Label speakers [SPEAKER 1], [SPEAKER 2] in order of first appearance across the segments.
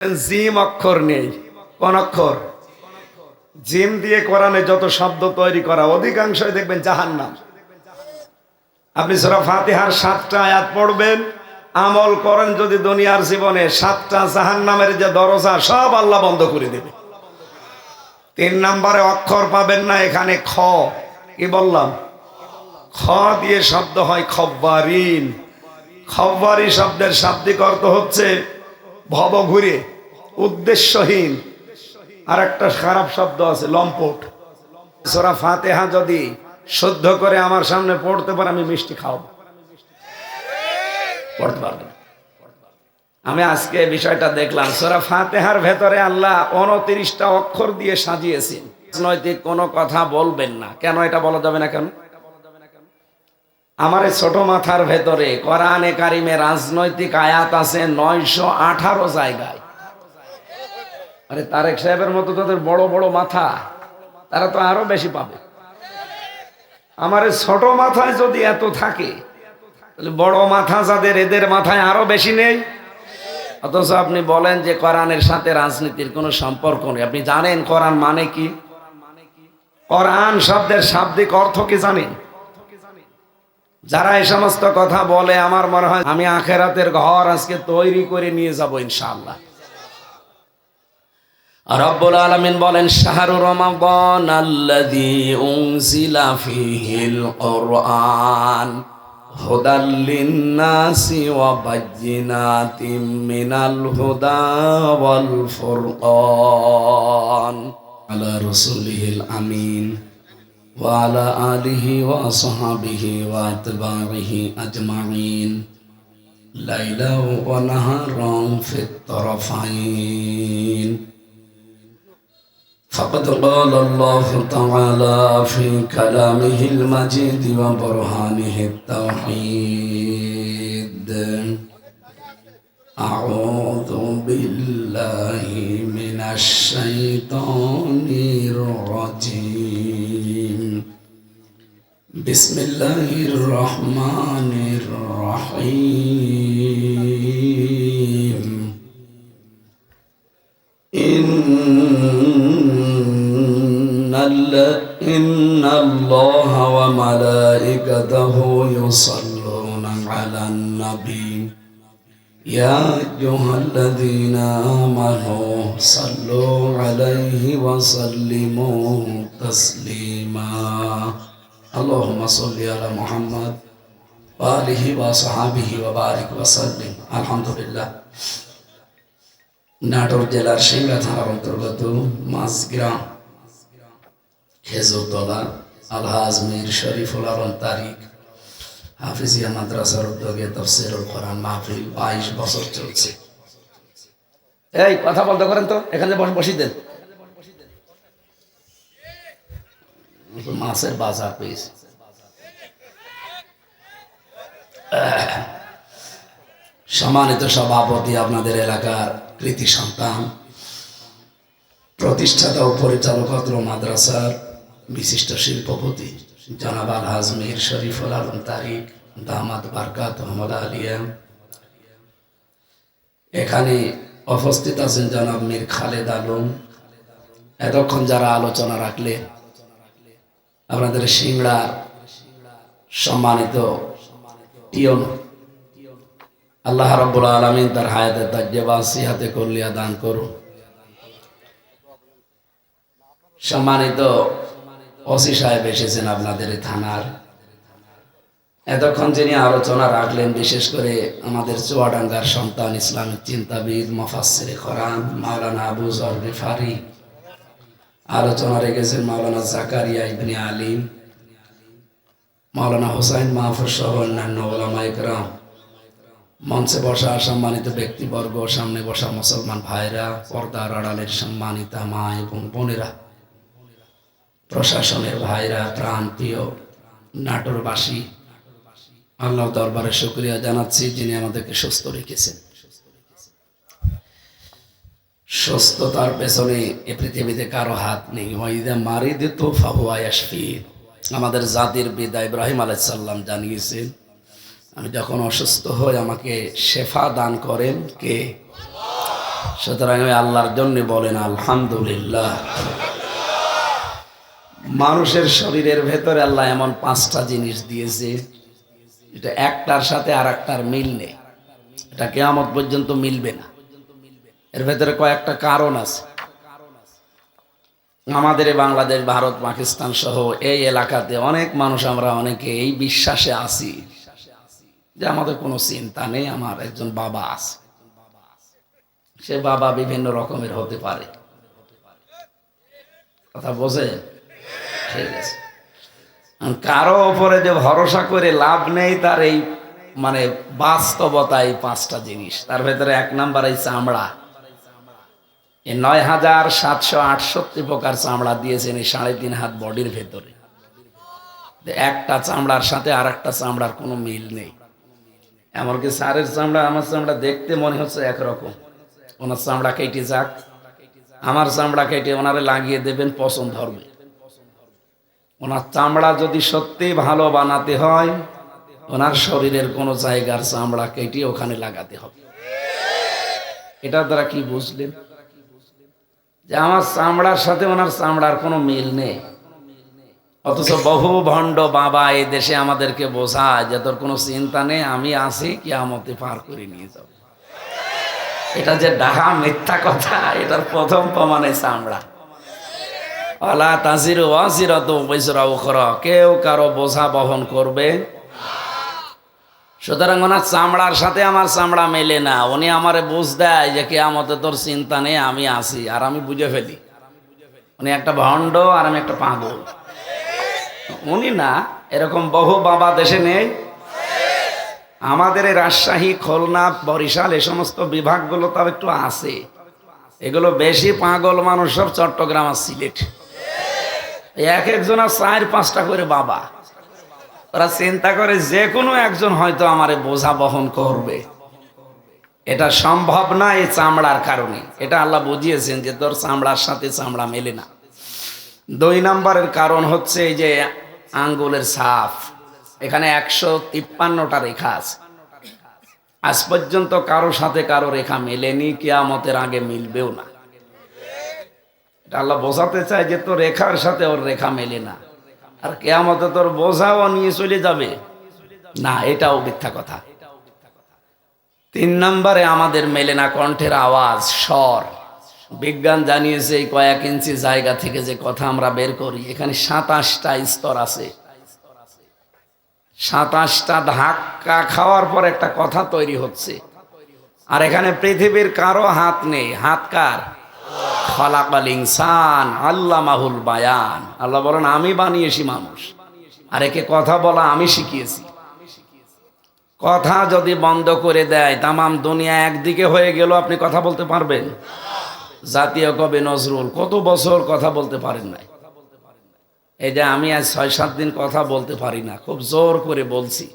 [SPEAKER 1] Gym অক্ষর নেই। কোন অক্ষর? জিম দিয়ে কোরআনে যত শব্দ তৈরি করা অধিকাংশই দেখবেন জাহান্নাম। আপনি সূরা ফাতিহার 7টা আয়াত পড়বেন, আমল করেন যদি দুনিয়ার জীবনে 7টা জাহান্নামের যে দরজা সব আল্লাহ বন্ধ করে দেবে। 3 নম্বরে অক্ষর পাবেন না এখানে খ। কি বললাম? খ দিয়ে শব্দ হয় খব্বারিন। খব্বারি শব্দের শাব্দিক অর্থ হচ্ছে ভবঘুরে, উদ্দেশ্যহীন। আর একটা খারাপ শব্দ আছে লম্পট। সূরা ফাতিহা যদি শুদ্ধ করে আমার সামনে পড়তে পারে আমি মিষ্টি খাওয়াবো। পড়তে পারবেন? আমি আজকে বিষয়টা দেখলাম, সূরা ফাতিহার ভেতরে আল্লাহ 29টা অক্ষর দিয়ে সাজিয়েছেন। রাজনৈতিক কোনো কথা বলবেন না। কেন এটা বলা যাবে না কেন? আমার এই ছোট মাথার ভেতরে কোরআনে কারিমে রাজনৈতিক আয়াত আছে 918 জায়গায়। আরে তারেক সাহেবের মতো তাদের বড় বড় মাথা, তারা তো আরো বেশি পাবে। আমার এই ছোট মাথায় যদি এত থাকে, তাহলে বড় মাথা যাদের, এদের মাথায় আরো বেশি নেই। অথচ আপনি বলেন যে কোরআনের সাথে রাজনীতির কোনো সম্পর্ক নেই। আপনি জানেন কোরআন মানে কি? কোরআন শব্দের শাব্দিক অর্থ কি জানেন? যারা এই সমস্ত কথা বলে, আমার মনে হয় আমি আখেরাতের ঘর আজকে তৈরি করে নিয়ে যাব ইনশাআল্লাহ। রব্বুল আলামিন বলেন, শাহরু রমাদান আল্লাযী উনজিলা ফীহিল কুরআন হুদাল লিন-নাসি ওয়া বায়্যিনাতিম মিনাল হুদা ওয়াল ফুরকান আলা রাসূলিহিল আমিন ওয়া আলা আলিহি ওয়া আসহাবিহি ওয়া আতবাইহি আজমাইন লাইলা ওয়া নাহারান ফিত তারাফাইন। فقد قال الله تعالى في كلامه المجيد وبرهانه التوحيد أعوذ بالله من الشيطان الرجيم بسم الله الرحمن الرحيم إن الله وملائكته يصلون على النبي يا أيها الذين آمنوا صلوا عليه وسلموا تسليما اللهم صل على محمد وآله وصحبه وبارك وسلم الحمد لله। নাটোর জেলার সিংড়া থানার অন্তর্গত মাঝগ্রাম খেজুরতলা আলহাজ মীর শরীফুল আলম তারিক হাফিজিয়া মাদ্রাসার উদ্যোগে তাফসীরুল কোরআন মাহফিল 22 বছর চলছে। এই কথা বলতে করেন তো, এখানে বসি দেন। মাছের বাজার পেয়েছে। সম্মানিত সভাপতি, আপনাদের এলাকার কৃতি সন্তান, প্রতিষ্ঠাতা ও পরিচালক মাদ্রাসার বিশিষ্ট শিল্পপতি জনাব আলহাজ মীর শরীফুল আলম তারিক দামাত বারকাতুহুল আলিয়া, এখানে উপস্থিত আছেন জনাব মীর খালেদ আলম। এতক্ষণ যারা আলোচনা রাখলে, আপনাদের সিংড়া সম্মানিত টিয়ন, আল্লাহ রাব্বুল আলামিন তার হায়াতে তাজ্জেবা সিহাতে কল্লিয়া দান করুন। সম্মানিত ওসি সাহেব এসেছেন আপনাদের থানার। এতক্ষণ যিনি আলোচনা রাখলেন, বিশেষ করে আমাদের চুয়াডাঙ্গার সন্তান, ইসলামিক চিন্তাবিদ, মুফাসসিরে কোরআন মাওলানা আবু যর গিফারি। আলোচনা রেখেছেন মাওলানা জাকারিয়া ইবনে আলিম, মাওলানা হুসাইন মাহফুজ সহ অন্যান্য উলামায়ে কেরাম। মঞ্চে বসা সম্মানিত ব্যক্তিবর্গ, সামনে বসা মুসলমান ভাইরা, পর্দার আড়ালের সম্মানিতা মা এবং বোনেরা, প্রশাসনের ভাইরা, প্রান্তীয় নাটোরবাসী, আল্লাহর দরবারে শুকরিয়া জানাচ্ছি যিনি আমাদেরকে সুস্থ রেখেছেন। সুস্থতার পেছনে এ পৃথিবীতে কারো হাত নেই। ওয়াইদা মারিদতু ফাহুয়া ইয়াশফিন। আমাদের জাতির পিতা ইব্রাহিম আলাইহিস সালাম জানিয়েছেন, আমি যখন অসুস্থ হই আমাকে শেফা দান করেন কে? সুতরাং আমি আল্লাহর জন্য বলেন আলহামদুলিল্লাহ। মানুষের শরীরের ভেতরে আল্লাহ এমন 5টা জিনিস দিয়েছে, এটা একটার সাথে আর একটার মিল নেই, এটা কিয়ামত পর্যন্ত মিলবে না। এর ভেতরে কয়েকটা কারণ আছে। আমাদের বাংলাদেশ, ভারত, পাকিস্তান সহ এই এলাকাতে অনেক মানুষ, আমরা অনেকে এই বিশ্বাসে আছি যে আমাদের কোনো চিন্তা নেই, আমার একজন বাবা আছে। সে বাবা বিভিন্ন রকমের হতে পারে, কথা বোঝে? ঠিক আছে, কারো ওপরে যে ভরসা করে লাভ নেই, তার এই মানে বাস্তবতা এই 5টা জিনিস। তার ভেতরে 1 নাম্বার এই চামড়া। এই ৯,৭৬৮ প্রকার চামড়া দিয়েছেন এই ৩.৫ হাত বডির ভেতরে। একটা চামড়ার সাথে আর একটা চামড়ার কোনো মিল নেই। এমনকি স্যারের চামড়া আমার চামড়া দেখতে মনে হচ্ছে একরকম। ওনার চামড়া কেটে যাক, আমার চামড়া কেটে ওনারে লাগিয়ে দেবেন, পছন্দ ধরবে। ওনার চামড়া যদি সত্যি ভালো বানাতে হয়, ওনার শরীরের কোনো জায়গার চামড়া কেটে ওখানে লাগাতে হবে। এটার দ্বারা কি বুঝলেন? যে আমার চামড়ার সাথে ওনার চামড়ার কোনো মিল নেই। অথচ বহু ভণ্ড বাবা এই দেশে আমাদেরকে বোঝায় যে তোর কোনো চিন্তা নেই, আমি আছি, কিয়ামতে পার করে নিয়ে যাব। এটা যে ডাহা মিথ্যা কথা, এটার প্রথম প্রমাণ এই চামড়া। আলা তাজিরু ওয়াজিরাতু বিজরা উখরা, কেউ কারো বোঝা বহন করবে। সুতরাং ওনার চামড়ার সাথে আমার চামড়া মেলে না। উনি আমারে বুঝ দেয় যে কিয়ামতে তোর চিন্তা নেই, আমি আছি, আর আমি বুঝে ফেলি উনি একটা ভণ্ড আর আমি একটা পাগল। উনি না, এরকম বহু বাবা দেশে নেই। আমাদের এই রাজশাহী, খুলনা, বরিশাল এই সমস্ত বিভাগগুলো তাও একটু আছে। এগুলো বেশি পাগল মানুষ সব চট্টগ্রাম আর সিলেট। এক একজনের 4-5টা করে বাবা। ওরা চিন্তা করে যে কোনো একজন হয়তো আমারে বোঝা বহন করবে। এটা সম্ভব না এই চামড়ার কারণে। এটা আল্লাহ বুঝিয়েছেন যে তোর চামড়ার সাথে চামড়া মেলে না। 2 নম্বরের কারণ হচ্ছে এই যে আঙ্গুলের ছাপ, এখানে 153টা রেখা আছে। আজ পর্যন্ত কারো সাথে কারো রেখা মেলেনি, কিয়ামতের আগে মিলবেও না। এটা আল্লাহ বোঝাতে চায় যে তোর রেখার সাথে ওর রেখা মেলে না, আর কিয়ামতে তোর বোঝাও নিয়ে চলে যাবে না, এটাও মিথ্যা কথা। 3 নম্বরে আমাদের মেলে না কণ্ঠের আওয়াজ, স্বর। বিজ্ঞান জানিয়েছে এই কয়েক ইঞ্চি জায়গা থেকে যে কথা আমরা বের করি, এখানে 27টা স্তর আছে। 27টা ধাক্কা খাওয়ার পর একটা কথা তৈরি হচ্ছে। আর এখানে পৃথিবীর কারো হাত নেই। হাত কার? খালাকাল ইনসান আল্লামাহুল বায়ান। আল্লাহ বলেন আমি বানিয়েছি মানুষ, আর একে কথা বলা আমি শিখিয়েছি। কথা যদি বন্ধ করে দেয়, তামাম দুনিয়া একদিকে হয়ে গেল, আপনি কথা বলতে পারবেন? জাতীয় কবি নজরুল কত বছর কথা বলতে পারেন নাই। এই যে আমি আজ 6-7 দিন কথা বলতে পারি না, খুব জোর করে বলছি।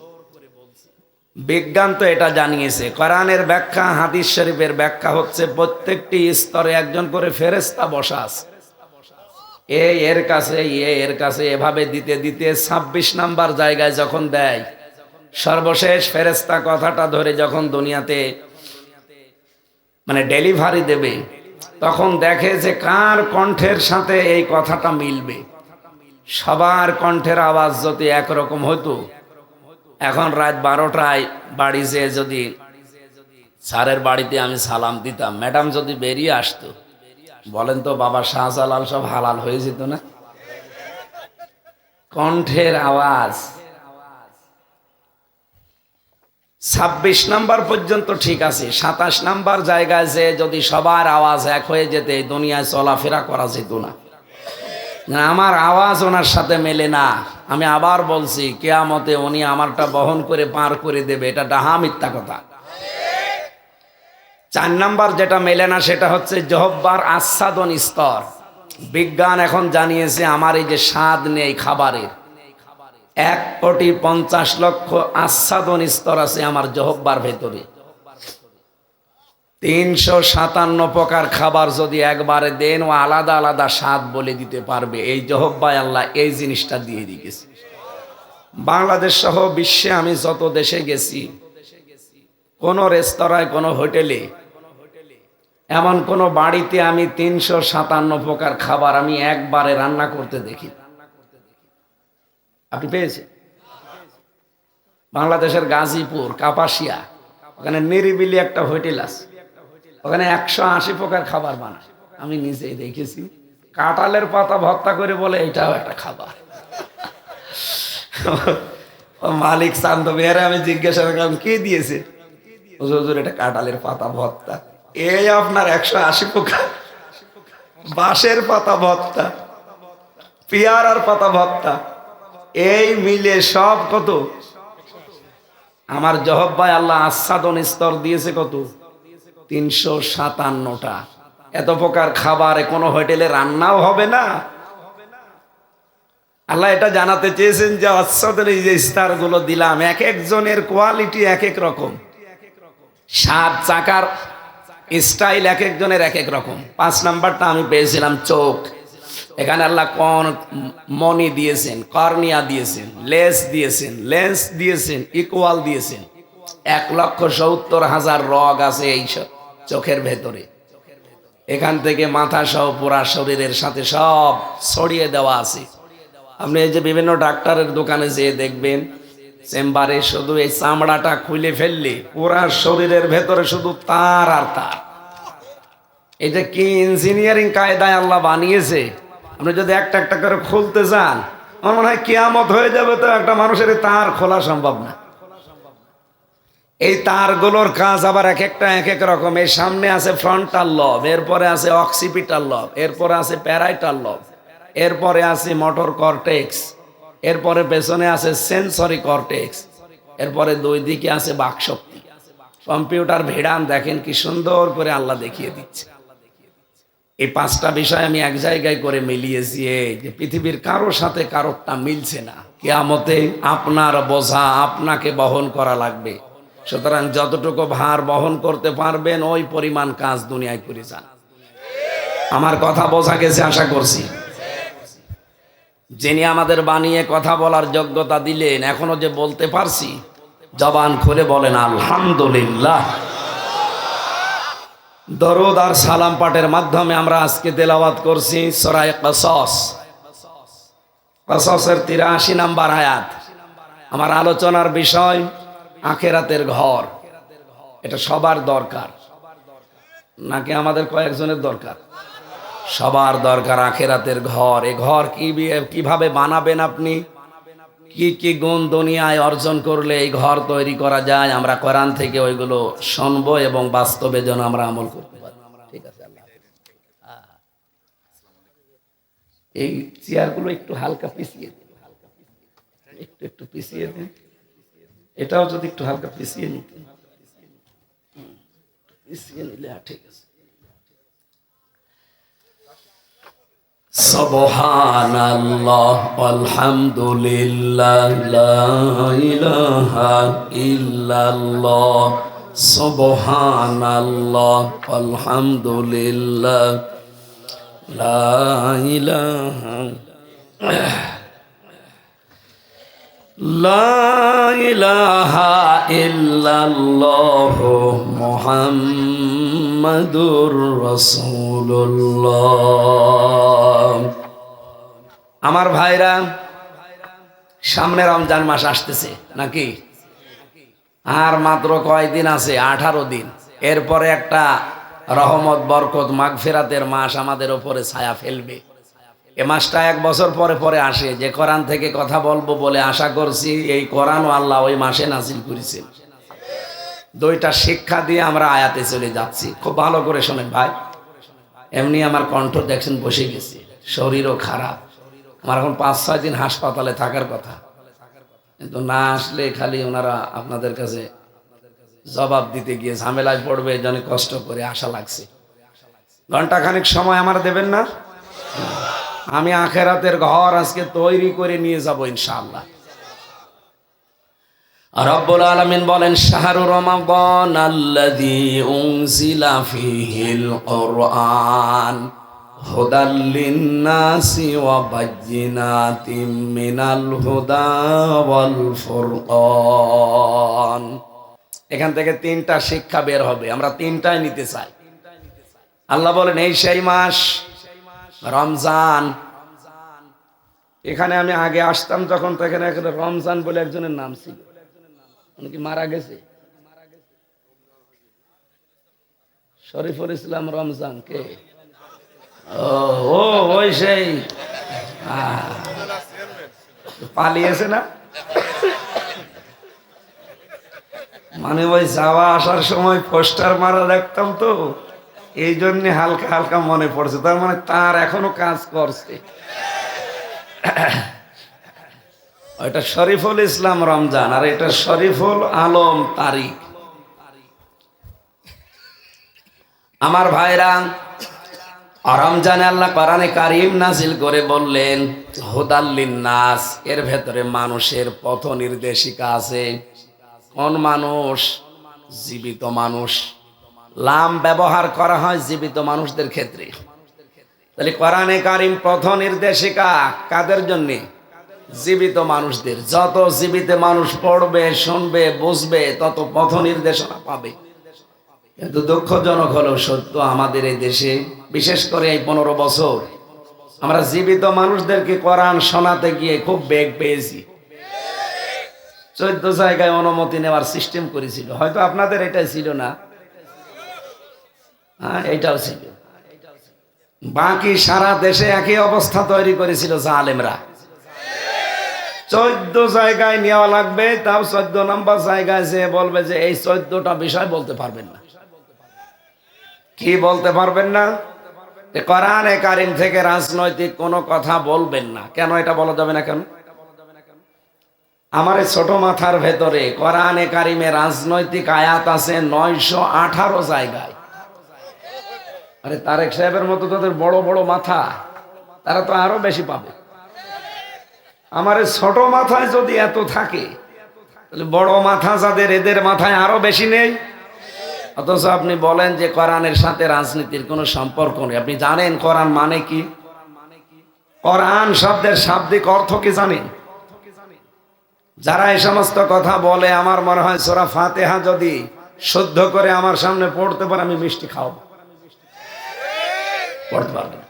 [SPEAKER 1] বিজ্ঞান তো এটা জানিয়েছে। কোরআনের ব্যাখ্যা, হাদিস শরীফের ব্যাখ্যা হচ্ছে প্রত্যেকটি স্তরে একজন করে ফেরেশতা বসা আছে। এর কাছে এর কাছে এভাবে দিতে দিতে 26 নাম্বার জায়গায় যখন দেয়, সর্বশেষ ফেরেশতা কথাটা ধরে যখন দুনিয়াতে মানে ডেলিভারি দেবে, তখন দেখে যে কার কণ্ঠের সাথে এই কথাটা মিলবে। সবার কণ্ঠের আওয়াজ যদি একরকম হতো, এখন রাত 12টায় বাড়ি যেয়ে যদি স্যারের বাড়িতে আমি সালাম দিতাম, ম্যাডাম যদি বেরিয়ে আসতো, বলেন তো বাবা শাহজালাল সব হালাল হয়ে যেত না? কণ্ঠের আওয়াজ 26 নাম্বার পর্যন্ত ঠিক আছে। 27 নাম্বার জায়গায় যে যদি সবার আওয়াজ এক হয়ে যেতে, দুনিয়ায় চলাফেরা করা যেত না। আমার আওয়াজ ওনার সাথে মেলে না। আমি আবার বলছি, কিয়ামতে উনি আমারটা বহন করে পার করে দেবে, এটা ডাহা মিথ্যা কথা। 4 নাম্বার যেটা মেলে না, সেটা হচ্ছে জহব্বার আস্বাদন স্তর। বিজ্ঞান এখন জানিয়েছে আমার এই যে স্বাদ নেই খাবারের, 1,50,00,000 আস্বাদন স্তর আছে আমার জহব্বার ভেতরে। 357 প্রকার খাবার যদি একবারে দেন, ও আলাদা আলাদা স্বাদ বলে দিতে পারবে। এই জহব্বায় আল্লাহ এই জিনিসটা দিয়ে দিয়েছে। বাংলাদেশ সহ বিশ্বে আমি যত দেশে গেছি, কোন রেস্তোরাঁয়, কোন হোটেলে এমন কোন বাড়িতে আমি 357 প্রকার খাবার আমি একবারে রান্না করতে দেখি। আপনি পেয়েছেন? বাংলাদেশের গাজীপুর কাপাসিয়া, ওখানে নিরিবিলি একটা হোটেল আছে, ওখানে 180 প্রকার খাবার বানায়। আমি নিজেই দেখেছি। কাঁঠালের পাতা ভর্তা করে বলে এটাও একটা খাবার। মালিক শান্ত মেয়েরা আমি জিজ্ঞাসা করলাম কে দিয়েছে? হুজুর এটা কাঁঠালের পাতা ভর্তা। এই আপনার 180 প্রকার, বাঁশের পাতা ভর্তা, পেয়ারার পাতা ভর্তা, এই মিলে সব কত? আমার জহব ভাই আল্লাহ আস্বাদন স্তর দিয়েছে কত? 357টা। এত প্রকার খাবার কোনো হোটেলে রান্নাও হবে না। আল্লাহ এটা জানাতে চেয়েছেন যে আস্বাদনের এই যে স্তর গুলো দিলাম, এক একজনের কোয়ালিটি এক এক রকম, 7 চাকার স্টাইল এক একজনের এক এক রকম। 5 নাম্বারটা আমি পেয়েছিলাম চোখ। এখানে আল্লাহ কোন মনি দিয়েছেন, কর্নিয়া দিয়েছেন, লেন্স দিয়েছেন, লেন্স দিয়েছেন, ইকুয়াল দিয়েছেন। 1,70,000 রগ আছে এই চোখের ভেতরে। এখান থেকে মাথা সহ পুরা শরীরের সাথে সব ছড়িয়ে দেওয়া আছে। আপনি এই যে বিভিন্ন ডাক্তারের দোকানে যেয়ে দেখবেন, চেম্বারে শুধু এই চামড়াটা খুলে ফেললে পুরা শরীরের ভেতরে শুধু তার আর তার। এটা কি ইঞ্জিনিয়ারিং কায়দায় আল্লাহ বানিয়েছে। আপনি যদি একটা একটা করে খুলতে যান, আমার মনে হয় কিয়ামত হয়ে যাবে, তো একটা মানুষের তার খোলা সম্ভব না। এই তারগুলোর কাজ আবার এক একটা এক এক রকম। এর সামনে আছে ফ্রন্টাল লব, এরপরে আছে অক্সিপিটাল লব, এরপরে আছে প্যারাইটাল লব, এরপরে আছে মোটর কর্টেক্স, এরপরে পেছনে আছে সেন্সরি কর্টেক্স, এরপরে 2 দিকে আছে বাকশক্তি। কম্পিউটার ভিড়ান দেখেন কি সুন্দর করে আল্লাহ দেখিয়ে দিচ্ছে। এই 5টা বিষয় আমি এক জায়গায় করে মিলিয়েছি, যে পৃথিবীর কারোর সাথে কারোরটা মিলছে না। কিয়ামতে আপনার বোঝা আপনাকে বহন করা লাগবে। সুতরাং যতটুকু ভার বহন করতে পারবেন ওই পরিমাণ কাজ দুনিয়ায় করে যান। আমার কথা বোঝা গেছে আশা করছি। যিনি আমাদের বানিয়ে কথা বলার যোগ্যতা দিলেন, এখনো যে বলতে পারছি, জবান খুলে বলেন আলহামদুলিল্লাহ। দরুদ আর সালাম পাঠের মাধ্যমে আমরা আজকে তেলাওয়াত করছি সূরা কসস। কসসের 83 নম্বর আয়াত। আমার আলোচনার বিষয় আখিরাতের ঘর। এটা সবার দরকার নাকি আমাদের কয়েকজনের দরকার? সবার দরকার আখিরাতের ঘর। এই ঘর কিভাবে বানাবেন আপনি, কি কি গুণ দুনিয়ায় অর্জন করলে এই ঘর তৈরি করা যায়, আমরা কোরআন থেকে ওইগুলো শুনবো এবং বাস্তবে যেন আমরা আমল করতে পারি। ঠিক আছে, আল্লাহ এই চেয়ারগুলো একটু হালকা পিছিয়ে দিন, একটু পিছিয়ে দিন। এটাও যদি একটু হালকা পিছিয়ে নিতেন, পিছিয়ে নিলে ঠিক আছে। সুবহানাল্লাহ আলহামদুলিল্লাহ লা ইলাহা ইল্লাল্লাহ। সুবহানাল্লাহ আলহামদুলিল্লাহ লা ইলাহা লা ইলাহা ইল্লাল্লাহ মুহাম্মাদুর রাসূলুল্লাহ। আমার ভাইরা, সামনে রমজান মাস আসতেছে নাকি? আর মাত্র কয়দিন আছে? 18 দিন। এরপরে একটা রহমত, বরকত, মাগফিরাতের মাস আমাদের উপরে ছায়া ফেলবে। এ মাসটা 1 বছর পরে পরে আসে। যে কোরআন থেকে কথা বলবো বলে আশা করছি, এই কোরআনও আল্লাহ ওই মাসে নাজিল করেছেন। 2টা শিক্ষা দিয়ে আমরা আয়াতে চলে যাচ্ছি। খুব ভালো করে শোনেন ভাই। এমনি আমার কণ্ঠ দেখছেন বসে গেছে, শরীরও খারাপ। আমার এখন 5-6 দিন হাসপাতালে থাকার কথা, কিন্তু না আসলে খালি ওনারা আপনাদের কাছে জবাব দিতে গিয়ে ঝামেলায় পড়বে, জন্য কষ্ট করে আসা লাগছে। ঘন্টাখানিক সময় আমার দেবেন না? আমি আখিরাতের ঘর আজকে তৈরি করে নিয়ে যাব ইনশাআল্লাহ। রব্বুল আলামিন বলেন, শাহরু রমাদান আল্লাযী উনজিলা ফীহিল কুরআন হুদাল লিন-নাসি ওয়া বায়্যিনাতিম মিনাল হুদা ওয়াল ফুরকান। এখান থেকে 3টা শিক্ষা বের হবে, আমরা 3টাই নিতে চাই। আল্লাহ বলেন এই সেই মাস রমজান। এখানে আমি আগে আসতাম যখন, তো এখানে রমজান বলে একজনের নাম ছিল, উনি কি মারা গেছে? শরীফুল ইসলাম রমজান কে? ও ওই সেই পালিয়েছে না, মানে ওই যাওয়া আসার সময় পোস্টার মারা দেখতাম তো, এই জন্য হালকা হালকা মনে পড়ছে। তার মানে তার এখনো কাজ করছে। এটা শরীফুল ইসলাম রমজান আর এটা শরীফুল আলম তারিক। আমার ভাইরা, রমজানে আল্লাহ কোরআনে কারীম নাজিল করে বললেন হুদাল নাস, এর ভেতরে মানুষের পথ নির্দেশিকা আছে। কোন মানুষ? জীবিত মানুষ। লাম ব্যবহার করা হয় জীবিত মানুষদের ক্ষেত্রে। তাহলে কোরআনে কারীম পথ নির্দেশিকা কাদের জন্য? জীবিত মানুষদের। যত জীবিত মানুষ পড়বে, শুনবে, বুঝবে, তত পথ নির্দেশনা পাবে। কিন্তু দুঃখজনক হলেও সত্য, আমাদের এই দেশে বিশেষ করে এই 15 বছর আমরা জীবিত মানুষদেরকে কোরআন শোনাতে গিয়ে খুব বেগ পেয়েছি। 14 জায়গায় অনুমতি নেওয়ার সিস্টেম করেছিল, হয়তো আপনাদের এটাই ছিল না। হ্যাঁ, এটাও ছিল। বাকি সারা দেশে একই অবস্থা তৈরি করেছিল জালেমরা। 14 জায়গায় নেওয়া লাগবে, তাও 14 নম্বর জায়গায় যে বলবে যে এই 14টা বিষয় বলতে পারবেন না। কি বলতে পারবেন না? কোরআনে কারীম থেকে রাজনৈতিক কোনো কথা বলবেন না। কেন এটা বলা যাবে না? কেন? আমার এই ছোট মাথার ভেতরে কোরআনে কারীমে রাজনৈতিক আয়াত আছে 918 জায়গায়। আরে তারেক সাহেবের মতো তাদের বড় বড় মাথা, তারা তো আরো বেশি পাবে। আমার এই ছোট মাথায় যদি এত থাকে, তাহলে বড় মাথা যাদের, এদের মাথায় আরো বেশি নেই। অথচ আপনি বলেন যে কোরআনের সাথে রাজনীতির কোনো সম্পর্ক নেই। আপনি জানেন কোরআন মানে কি? কোরআন শব্দের শাব্দিক অর্থ কি জানেন? যারা এই সমস্ত কথা বলে, আমার মনে হয় সূরা ফাতিহা যদি শুদ্ধ করে আমার সামনে পড়তে পারে, আমি মিষ্টি খাওয়াবো। পড়তে পারবে না।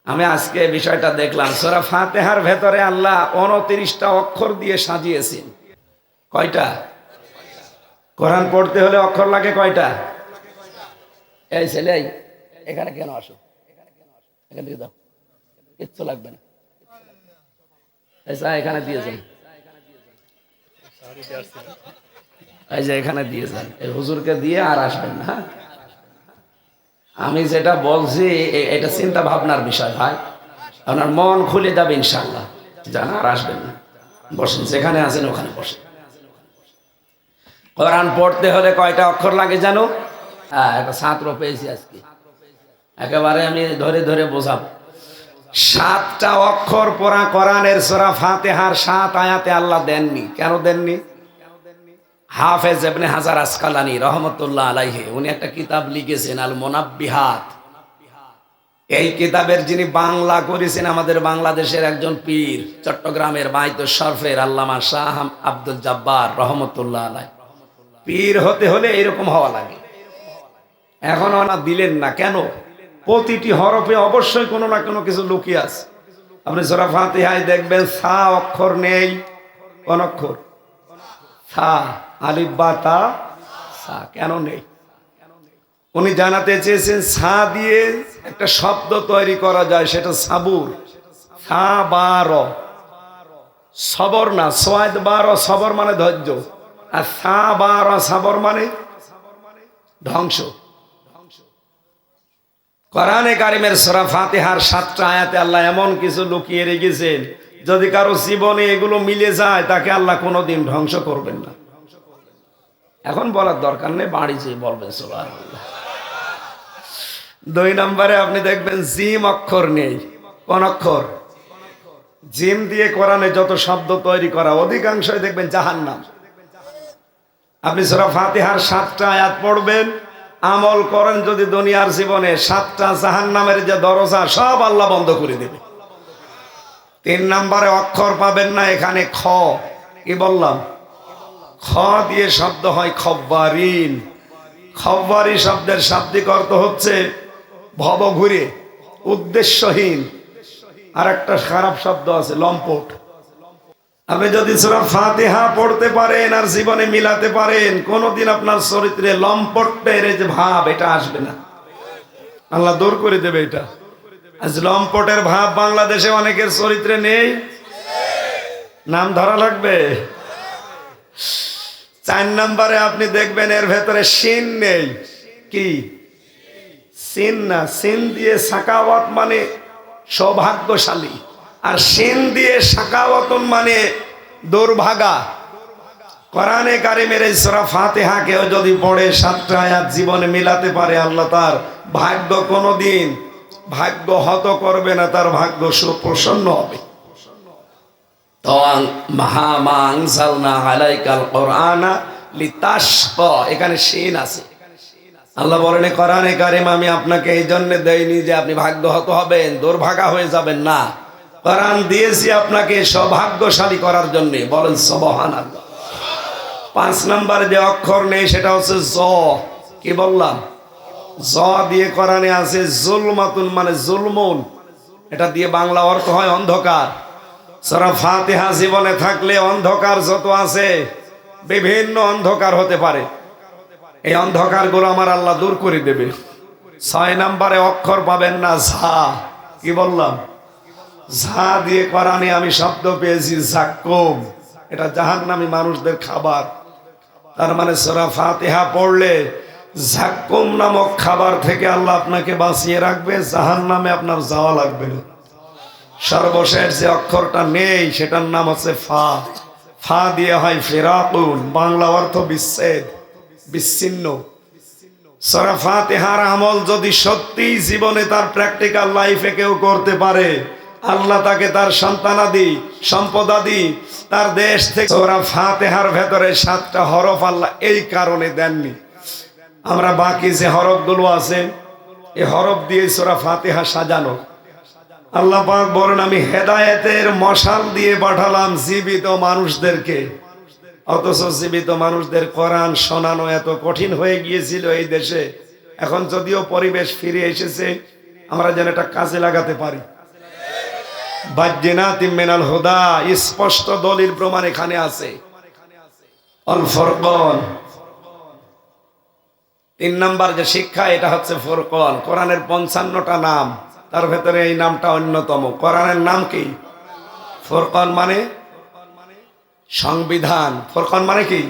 [SPEAKER 1] আমি আজকে বিষয়টা দেখলাম, সূরা ফাতিহার ভেতরে আল্লাহ 29টা অক্ষর দিয়ে সাজিয়েছেন। কয়টা? কোরআন পড়তে হলে অক্ষর লাগে কয়টা? এই ছেলে, এখানে কেন আসো? এখান থেকে দাও, কিচ্ছু লাগবে না। এখানে দিয়ে যান, এই যে এখানে দিয়ে যান, এই হুজুরকে দিয়ে আর আসবেন না। আমি যেটা বলছি এটা চিন্তা ভাবনার বিষয় ভাই, আপনার মন খুলে যাবে ইনশাআল্লাহ। জান, আর আসবেন না, বসেন, যেখানে আছেন ওখানে বসেন। কোরআন পড়তে হলে কয়টা অক্ষর লাগে জানো? একটা ছাত্র পেয়েছি আজকে, একেবারে আমি ধরে ধরে বোঝাবো। 7টা অক্ষর পড়া কোরআনের সূরা ফাতিহার 7 আয়াতে আল্লাহ দেননি। কেন দেননি? হাফেজ ইবনে হাজার আসকালানী রহমতুল্লাহ আলাইহি, উনি একটা কিতাব লিখেছেন আল মুনাব্বিহাত। এই কিতাবের যিনি বাংলা করেছেন আমাদের বাংলাদেশের একজন পীর, চট্টগ্রামের বাইতুল শরফের আল্লামা শাহ আব্দুল জব্বার রহমতুল্লাহ আলাইহি। পীর হতে হলে এরকম হওয়া লাগে। এখন ওনা দিলেন না কেন? প্রতিটি হরফে অবশ্যই কোনো না কোনো কিছু লুকিয়ে আছে। আপনি সূরা ফাতিহায় দেখবেন সা অক্ষর নেই। কোন অক্ষর? সা, আলিফ বা তা, সা কেন নেই? উনি জানাতে চেয়েছেন সা দিয়ে একটা শব্দ তৈরি করা যায়, সেটা সাবুর। সা বা র, সবর না, সোয়াদ বা র, সবর মানে ধৈর্য, আর সা বা র সাবর মানে ধ্বংস। কোরআনে কারীমের সূরা ফাতিহার 7টা আয়াতে আল্লাহ এমন কিছু লুকিয়ে রেখেছেন, যদি কারো জীবনে এগুলো মিলে যায় তাকে আল্লাহ কোনোদিন ধ্বংস করবেন না। এখন বলার দরকার নেই, বাড়ি যেয়ে বলবেন সুবহানাল্লাহ। 2 নম্বরে আপনি দেখবেন জিম অক্ষর নেই। কোন অক্ষর? জিম দিয়ে কোরআনে যত শব্দ তৈরি করা অধিকাংশই দেখবেন জাহান্নাম। আপনি সূরা ফাতিহার 7টা আয়াত পড়বেন, আমল করেন যদি দুনিয়ার জীবনে, 7টা জাহান্নামের যে দরজা সব আল্লাহ বন্ধ করে দেবে। 3 নম্বরে অক্ষর পাবেন না এখানে খ। কি বললাম? খ দিয়ে শব্দ হয় খব্বারিন। খব্বারি শব্দের শাব্দিক অর্থ হচ্ছে ভবঘুরে, উদ্দেশ্যহীন। আর একটা খারাপ শব্দ আছে লম্পট। আপনি যদি সূরা ফাতিহা পড়তে পারেন আর জীবনে মিলাতে পারেন, কোনোদিন আপনার চরিত্রে লম্পটের যে ভাব এটা আসবে না, আল্লাহ দূর করে দেবে এটা। আজ লম্পটের ভাব বাংলাদেশে অনেকের চরিত্রে নেই, নাম ধরা লাগবে। 4 নম্বরে আপনি দেখবেন এর ভেতরে সিন নেই। কি সিন? না, সিন দিয়ে সাকাওয়াত মানে সৌভাগ্যশালী, আর সিন দিয়ে সাকাওয়াতুন মানে দুর্ভাগা। কোরআনে কারিমের এই সূরা ফাতিহা কেউ যদি পড়ে 7টা আয়াত জীবনে মিলাতে পারে, আল্লাহ তার ভাগ্য কোনোদিন ভাগ্য হত করবে না, তার ভাগ্য সুপ্রসন্ন হবে। এখানে সিন আছে। আল্লাহ বলেন কোরআনে কারিম আমি আপনাকে এই জন্য দেইনি যে আপনি ভাগ্যহত হবেন, দুর্ভাগা হয়ে যাবেন না। কোরআন দিয়েছি আপনাকে সৌভাগ্যশালী করার জন্য। বলেন সুবহানাল্লাহ। 5 নম্বর যে অক্ষর নেই সেটা হচ্ছে জ। কি বললাম? জ দিয়ে কোরআনে আছে জুলমাতুন মানে জুলমুন, এটা দিয়ে বাংলা অর্থ হয় অন্ধকার। সূরা ফাতিহা জীবনে থাকলে অন্ধকার যত আছে বিভিন্ন অন্ধকার হতে পারে, এই অন্ধকারগুলো আমার আল্লাহ দূর করে দেবে। 6 নম্বরে অক্ষর পাবেন না ঝা। কি বললাম? ঝা দিয়ে কোরআনে আমি শব্দ পেয়েছি জাক্কুম, এটা জাহান্নামী মানুষদের খাবার। তার মানে সূরা ফাতিহা পড়লে জাক্কুম নামক খাবার থেকে আল্লাহ আপনাকে বাঁচিয়ে রাখবে, জাহান্নামে আপনার যাওয়া লাগবে না। সর্বশেষ যে অক্ষরটা নেই সেটার নাম হচ্ছে ফা। ফা দিয়ে হয় ফিরাকুন, বাংলা অর্থ বিচ্ছেদ, বিচ্ছিন্ন। সূরা ফাতিহার আমল যদি সত্যি জীবনে তার প্র্যাকটিক্যাল লাইফে কেউ করতে পারে, আল্লাহ তাকে তার সন্তানাদি সম্পদাদি তার দেশ থেকে। সূরা ফাতিহার ভেতরে 7টা হরফ আল্লাহ এই কারণে দেননি। আমরা বাকি যে হরফগুলো আছে এই হরফ দিয়ে সূরা ফাতিহা সাজানো। আল্লাহ পাক বলেন আমি হেদায়েতের মশাল দিয়ে পাঠালাম জীবিত মানুষদেরকে। অথচ জীবিত মানুষদের কোরআন শোনানো এত কঠিন হয়ে গিয়েছিল এই দেশে। এখন যদিও পরিবেশ ফিরে এসেছে, আমরা যেন এটা কাজে লাগাতে পারি। বাজ্জিনাতিম মিনাল হুদা, স্পষ্ট দলিল প্রমাণ এখানে আছে। আল ফুরকান 3 নম্বর যে শিক্ষা, এটা হচ্ছে ফুরকান। কোরআনের 55টা নাম, তার ভেতরে এই নামটা অন্যতম। কোরআনের নাম কি? ফুরকান মানে সংবিধান। ফুরকান মানে কি?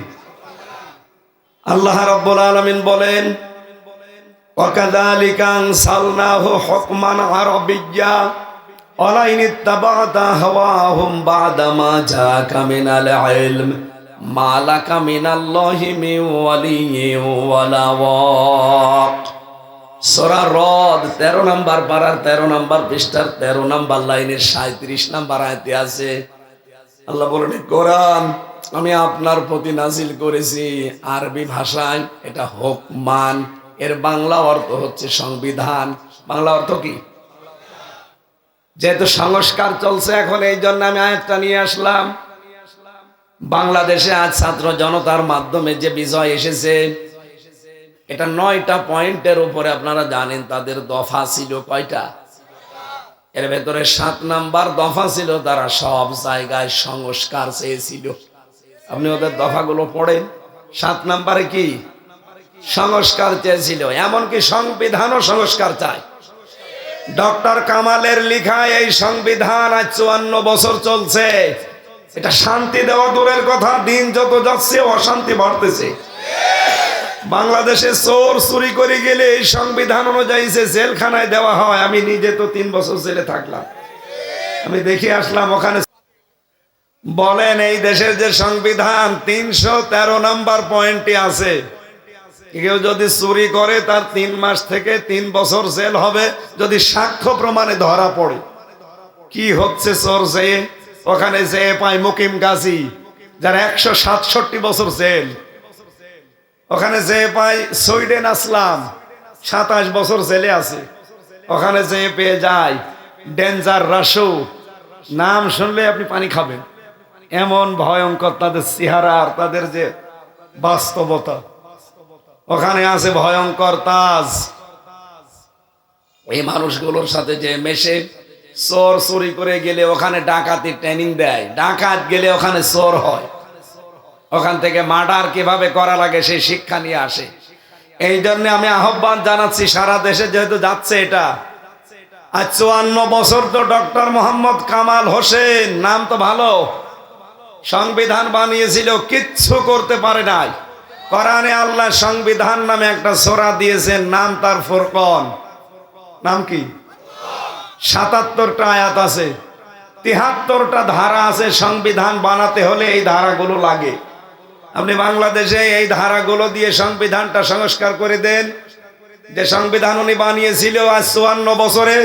[SPEAKER 1] আল্লাহ রাব্বুল আলামিন বলেন ওয়াকাযালিকা আনসালনাহু হুকমান আরাবিয়্যা ওয়ালাইন ইত্তাবা'তা হাওয়াহুম বা'দা মা জাআকা মিনাল ইলম মা লাকা মিনাল্লাহি মিন ওয়ালিয়্যিন ওয়ালা ওয়াক। সূরা রদ 13 নম্বর পারার 13 নম্বর পৃষ্ঠার 13 নম্বর লাইনের 37 নম্বর আয়াতে আছে। আল্লাহ বলেন কোরআন আমি আপনার প্রতি নাজিল করেছি আরবি ভাষায়, এটা হুকমান, এর বাংলা অর্থ হচ্ছে সংবিধান। বাংলা অর্থ কি? যেহেতু সংস্কার চলছে এখন, এই জন্য আমি আয়াতটা নিয়ে আসলাম। বাংলাদেশে আজ ছাত্র জনতার মাধ্যমে যে বিজয় এসেছে, এটা 9টা পয়েন্টের উপরে আপনারা জানেন তাদের দফা ছিল কয়টা? এর ভেতরে 7 নাম্বার দফা ছিল, তারা সব জায়গায় সংস্কার চেয়েছিল। আপনি ওদের দফাগুলো পড়েন। 7 নাম্বারে কি? সংস্কার চেয়েছিল, এমনকি সংবিধানও সংস্কার চায়। ডক্টর কামালের লিখা এই সংবিধান আজ 54 বছর চলছে। এটা শান্তি দেওয়া দূরের কথা, দিন যত যাচ্ছে অশান্তি বাড়তেছে। বাংলাদেশে চোর চুরি করে গেলে এই সংবিধান অনুযায়ী যে জেলখানায় দেওয়া হয়, আমি নিজে তো 3 বছর জেলে থাকলাম, আমি দেখে আসলাম ওখানে। বলেন এই দেশের যে সংবিধান 313 নম্বর পয়েন্টে আছে, কেউ যদি চুরি করে তার 3 মাস থেকে 3 বছর জেল হবে যদি সাক্ষ্য প্রমাণে ধরা পড়ে। কি হচ্ছে চোর যে ওখানে যে পায় মুকিম গাজী, যার 167 বছর জেল। ওখানে যে পাই সুইডেন আসলাম 27 বছর জেলে আছে। ওখানে যে পেয়ে যায় ডেঞ্জার রাসু, নাম শুনলে আপনি পানি খাবেন, এমন ভয়ঙ্কর তাদের চেহারা আর তাদের যে বাস্তবতা। ওখানে আছে ভয়ঙ্কর তাজ। এই মানুষগুলোর সাথে যে মেশে, চোর চুরি করে গেলে ওখানে ডাকাতি ট্রেনিং দেয়, ডাকাত গেলে ওখানে চোর হয়, ওখান থেকে মার্ডার কিভাবে করা লাগে সেই শিক্ষা নিয়ে আসে। এই জন্য আমি আহ্বান জানাচ্ছি সারা দেশে যেহেতু যাচ্ছে এটা, আজ 54 বছর তো ডক্টর মোহাম্মদ কামাল হোসেন, নাম তো ভালো, সংবিধান বানিয়েছিল, কিচ্ছু করতে পারে নাই। কোরআনে আল্লাহ সংবিধান নামে একটা সূরা দিয়েছেন, নাম তার ফুরকান। নাম কি? 77টা আয়াত আছে, 73টা ধারা আছে। সংবিধান বানাতে হলে এই ধারাগুলো লাগে। আপনি বাংলাদেশে এই ধারাগুলো দিয়ে সংবিধানটা সংস্কার করে দেন। যে সংবিধান উনি বানিয়েছিল আজ 54 বছরে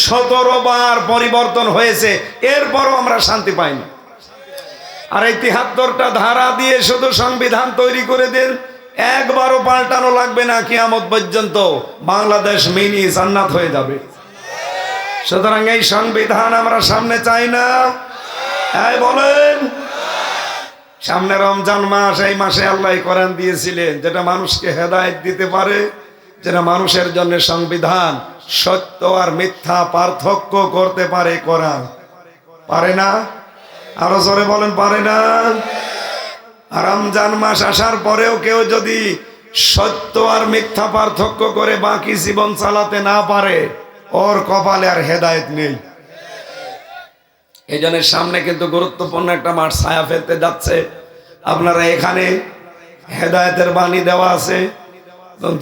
[SPEAKER 1] 17 বার পরিবর্তন হয়েছে, এরপরও আমরা শান্তি পাইনি। আর এই 73টা ধারা দিয়ে শুধু সংবিধান তৈরি করে দেন, একবারও পাল্টানো লাগবে না, কিয়ামত পর্যন্ত বাংলাদেশ মিনি জান্নাত হয়ে যাবে। সুতরাং এই সংবিধান আমরা সামনে চাই না। এই বলেন, সামনে রমজান মাস, এই মাসে আল্লাহ কোরআন দিয়েছিলেন যেটা মানুষকে হেদায়েত দিতে পারে, যেটা মানুষের জন্য সংবিধান সত্য আর মিথ্যা পার্থক্য করতে পারে। কোরআন পারে না? আরো জোরে বলেন, পারে না? আর রমজান মাস আসার পরেও কেউ যদি সত্য আর মিথ্যা পার্থক্য করে বাকি জীবন চালাতে না পারে, ওর কপালে আর হেদায়েত নেই। এই জন্য সামনে কিন্তু গুরুত্বপূর্ণ একটা মাস ছায়া ফেলতে যাচ্ছে। আপনারা এখানে হেদায়েতের বাণী দেওয়া আছে,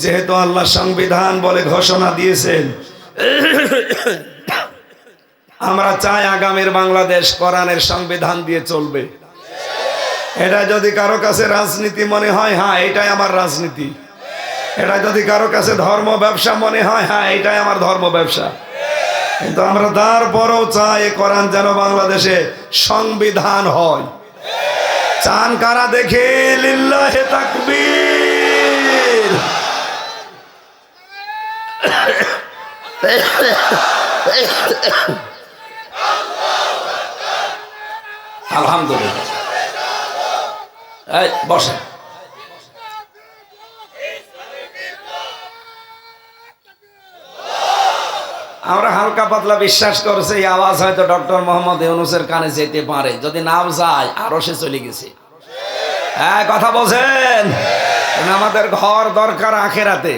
[SPEAKER 1] যেহেতু আল্লাহ সংবিধান বলে ঘোষণা দিয়েছেন, আমরা চাই আগামীর বাংলাদেশ কোরআনের সংবিধান দিয়ে চলবে। এটা যদি কারো কাছে রাজনীতি মনে হয়, হ্যাঁ এটাই আমার রাজনীতি। এটা যদি কারো কাছে ধর্ম ব্যবসা মনে হয়, হ্যাঁ এটাই আমার ধর্ম ব্যবসা। কিন্তু আমরা তারপরও চাই কোরআন যেন বাংলাদেশে সংবিধান হয়। চান কারা? দেখে লিল্লাহে তাকবীর। আলহামদুলিল্লাহ। এই বসে। আমরা হালকা পাতলা বিশ্বাস করছি এই আওয়াজ হয়তো ডক্টর মোহাম্মদ ইউনূসের কানে যেতে পারে, যদি নাও যায় আরো সে চলে গেছে। হ্যাঁ কথা বলছেন। আমাদের ঘর দরকার আখেরাতে,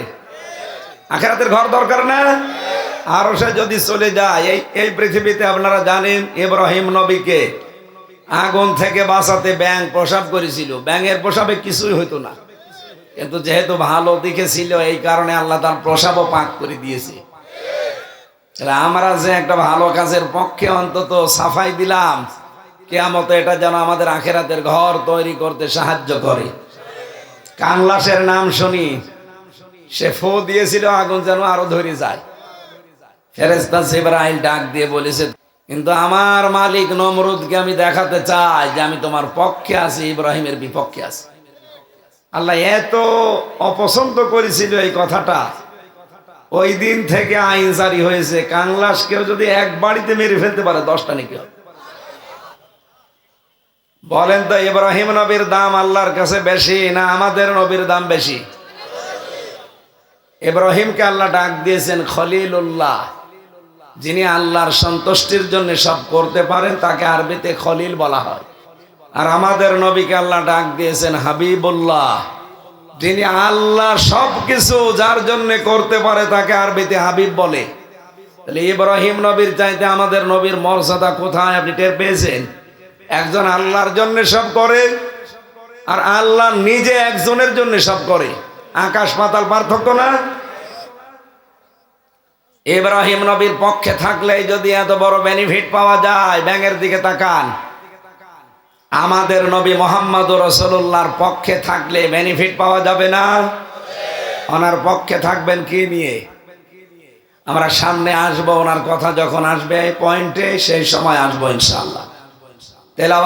[SPEAKER 1] আখেরাতের ঘর দরকার না? আরো সে যদি চলে যায়, এই পৃথিবীতে আপনারা জানেন ইব্রাহিম নবীকে আগুন থেকে বাঁচাতে ব্যাঙ প্রসাব করেছিল। ব্যাঙের প্রসাবে কিছুই হইতো না, কিন্তু যেহেতু ভালো দিকে ছিল এই কারণে আল্লাহ তার প্রসাবও পাক করে দিয়েছে। আমরা যে একটা ভালো কাজের পক্ষে অন্তত সাফাই দিলাম, কিয়ামতে এটা যেন আমাদের আখেরাতের ঘর তৈরি করতে সাহায্য করে। কাংলাসের নাম শুনি, সে ফু দিয়েছিল আগুন যেন আরো ধরে যায়। ফেরেশতা জিবরাইল ডাক দিয়ে বলেছে, কিন্তু আমার মালিক নমরুদকে আমি দেখাতে চাই যে আমি তোমার পক্ষে আছি, ইব্রাহিমের বিপক্ষে আছি। আল্লাহ এত অপছন্দ করেছিল এই কথাটা, ওই দিন থেকে আইন জারি হয়েছে, কাংলাস কেউ যদি এক বাড়িতে মেরে ফেলতে পারে 10টা নাকি হবে। বলেন তো ইব্রাহিম নবীর দাম আল্লাহর কাছে বেশি না আমাদের নবীর দাম বেশি? ইব্রাহিমকে আল্লাহ ডাক দিয়েছেন খলিলুল্লাহ, যিনি আল্লাহর সন্তুষ্টির জন্য সব করতে পারেন, তাকে আরবিতে খলিল বলা হয়। আর আমাদের নবীকে আল্লাহ ডাক দিয়েছেন হাবিবুল্লাহ, যিনি আল্লাহ সবকিছু যার জন্য করতে পারে তাকে আরবিতে হাবিব বলে। তাহলে ইব্রাহিম নবীর চাইতে আমাদের নবীর মর্যাদা কোথায় আপনি টের পেয়েছেন? একজন আল্লাহর জন্য সব করে, আর আল্লাহ নিজে একজনের জন্য সব করে। আকাশ পাতাল পার্থক্য না? ইব্রাহিম নবীর পক্ষে থাকলে যদি এত বড় বেনিফিট পাওয়া যায়, ব্যাঙের দিকে তাকান। আমাদের নবী মুহাম্মদুর রাসূলুল্লাহর পক্ষে থাকলে বেনিফিট পাওয়া যাবে না? ওনার পক্ষে থাকবেন কি নিয়ে? আমরা সামনে আসবো, ওনার কথা যখন আসবে পয়েন্টে, সেই সময় আসবো ইনশাআল্লাহ। তেলাওয়াত